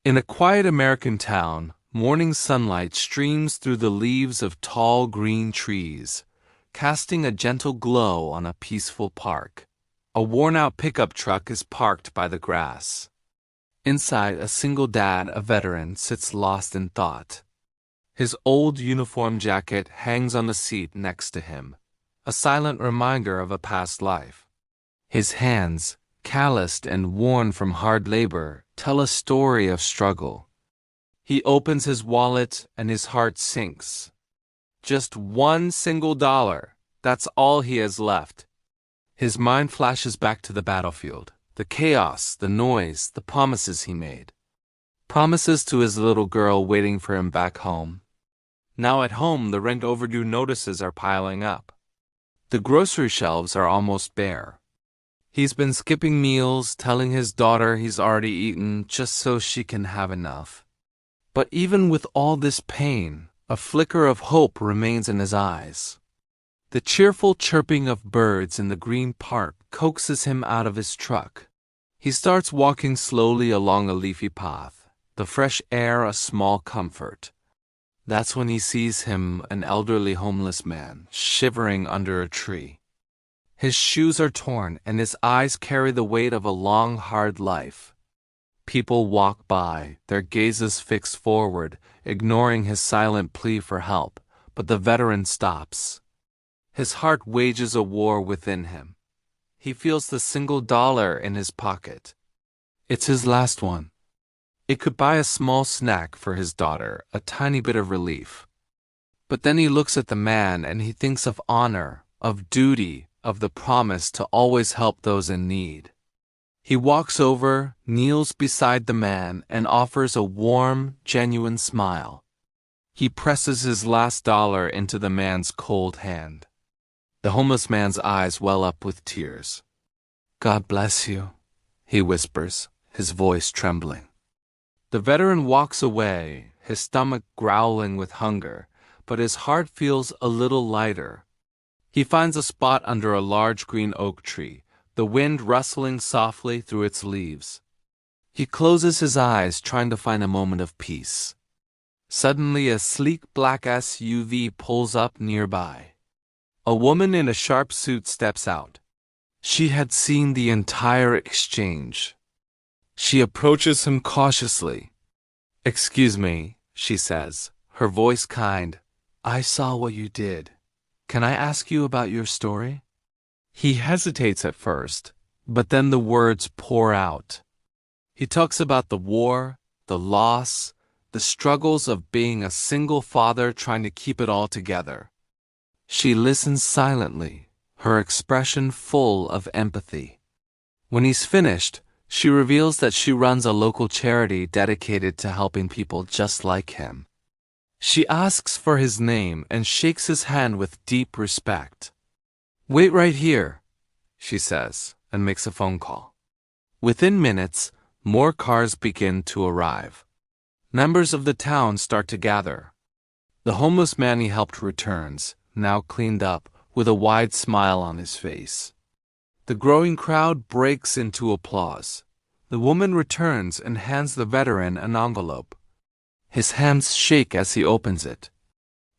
In a quiet American town, morning sunlight streams through the leaves of tall green trees, casting a gentle glow on a peaceful park. A worn-out pickup truck is parked by the grass. Inside, a single dad, a veteran, sits lost in thought. His old uniform jacket hangs on the seat next to him, a silent reminder of a past life. His hands, calloused and worn from hard labor, tell a story of struggle. He opens his wallet and his heart sinks. Just one single dollar, that's all he has left. His mind flashes back to the battlefield, the chaos, the noise, the promises he made. Promises to his little girl waiting for him back home. Now at home, the rent overdue notices are piling up. The grocery shelves are almost bare. He's been skipping meals, telling his daughter he's already eaten just so she can have enough. But even with all this pain, a flicker of hope remains in his eyes. The cheerful chirping of birds in the green park coaxes him out of his truck. He starts walking slowly along a leafy path, the fresh air a small comfort. That's when he sees him, an elderly homeless man, shivering under a tree. His shoes are torn, and his eyes carry the weight of a long, hard life. People walk by, their gazes fixed forward, ignoring his silent plea for help, but the veteran stops. His heart wages a war within him. He feels the single dollar in his pocket. It's his last one. It could buy a small snack for his daughter, a tiny bit of relief. But then he looks at the man and he thinks of honor, of duty, of the promise to always help those in need. He walks over, kneels beside the man, and offers a warm, genuine smile. He presses his last dollar into the man's cold hand. The homeless man's eyes well up with tears. "God bless you," he whispers, his voice trembling. The veteran walks away, his stomach growling with hunger, but his heart feels a little lighter. He finds a spot under a large green oak tree, the wind rustling softly through its leaves. He closes his eyes, trying to find a moment of peace. Suddenly, a sleek black SUV pulls up nearby. A woman in a sharp suit steps out. She had seen the entire exchange. She approaches him cautiously. "Excuse me," she says, her voice kind. "I saw what you did. Can I ask you about your story?" He hesitates at first, but then the words pour out. He talks about the war, the loss, the struggles of being a single father trying to keep it all together. She listens silently, her expression full of empathy. When he's finished, she reveals that she runs a local charity dedicated to helping people just like him. She asks for his name and shakes his hand with deep respect. "Wait right here," she says, and makes a phone call. Within minutes, more cars begin to arrive. Members of the town start to gather. The homeless man he helped returns, now cleaned up, with a wide smile on his face. The growing crowd breaks into applause. The woman returns and hands the veteran an envelope. His hands shake as he opens it.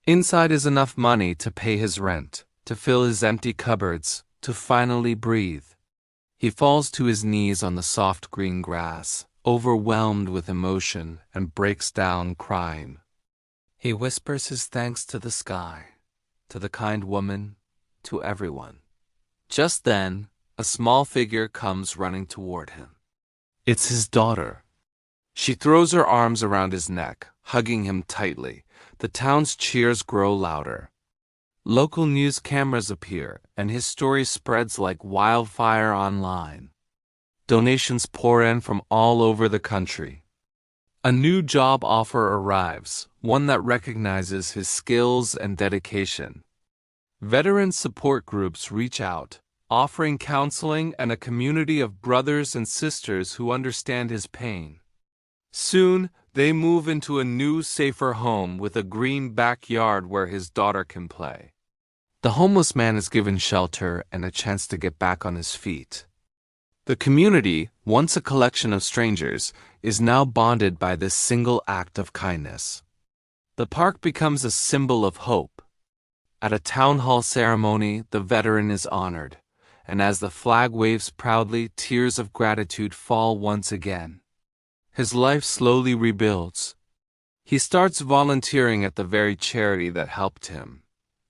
Inside is enough money to pay his rent, to fill his empty cupboards, to finally breathe. He falls to his knees on the soft green grass, overwhelmed with emotion, and breaks down crying. He whispers his thanks to the sky, to the kind woman, to everyone. Just then, a small figure comes running toward him. It's his daughter. She throws her arms around his neck, hugging him tightly. The town's cheers grow louder. Local news cameras appear, and his story spreads like wildfire online. Donations pour in from all over the country. A new job offer arrives, one that recognizes his skills and dedication. Veteran support groups reach out, offering counseling and a community of brothers and sisters who understand his pain. Soon, they move into a new, safer home with a green backyard where his daughter can play. The homeless man is given shelter and a chance to get back on his feet. The community, once a collection of strangers, is now bonded by this single act of kindness. The park becomes a symbol of hope. At a town hall ceremony, the veteran is honored, and as the flag waves proudly, tears of gratitude fall once again. His life slowly rebuilds. He starts volunteering at the very charity that helped him,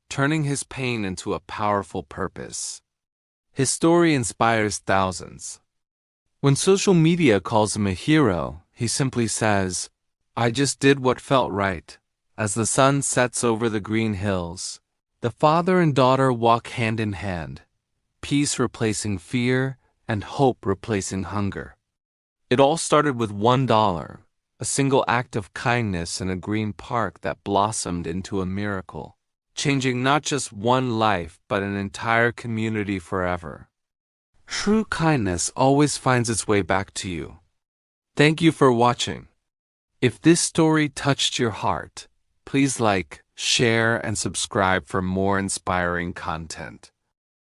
turning his pain into a powerful purpose. His story inspires thousands. When social media calls him a hero, he simply says, "I just did what felt right." As the sun sets over the green hills, the father and daughter walk hand in hand, peace replacing fear and hope replacing hunger. It all started with $1, a single act of kindness in a green park that blossomed into a miracle, changing not just one life but an entire community forever. True kindness always finds its way back to you. Thank you for watching. If this story touched your heart, please like, share, and subscribe for more inspiring content.